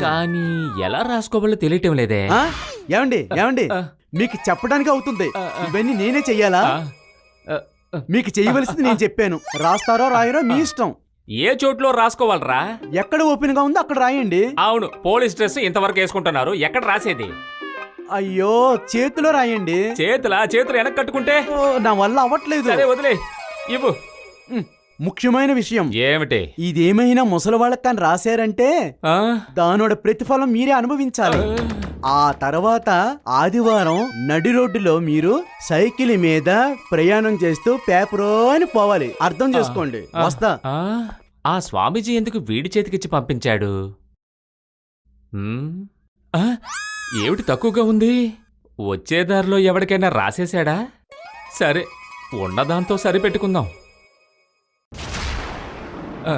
కానీ ఎలా రాసుకోవాలో తెలియటం లేదే. ఏమండి ఏమండి మీకు చెప్పడానికి అవుతుంది. ఇవన్నీ నేనే చెయ్యాలా? మీకు చేయవలసింది నేను చెప్పాను. రాస్తారో రాయరో మీ ఇష్టం. ఏ చోట్లో రాసుకోవాలరా? ఎక్కడ ఓపెన్ గా ఉందో అక్కడ రాయండి. అవును, పోలీస్ డ్రెస్ ఇంతవరకు వేసుకుంటున్నారు, ఎక్కడ రాసేది? అయ్యో, చేతిలో రాయండి. చేతులు వెనక్కి కట్టుకుంటే నా వల్ల అవ్వట్లేదు. సరే వదిలే, ఇవ్వు. ముఖ్యమైన విషయం ఏమిటి? ఇదేమైనా ముసలి వాళ్ళకి కానీ రాశారంటే దానోడ ప్రతిఫలం మీరే అనుభవించాలి. ఆ తర్వాత ఆదివారం నడి రోడ్డులో మీరు సైకిల్ మీద ప్రయాణం చేస్తూ పేపరో అని పోవాలి. అర్థం చేసుకోండి. వస్తా. ఆ స్వామీజీ ఎందుకు వీడి చేతికిచ్చి పంపించాడు? ఏమిటి తక్కువగా ఉంది? వచ్చే దారిలో ఎవరికైనా రాసేశాడా? సరే, ఉన్నదాంతో సరిపెట్టుకుందాం. ఆ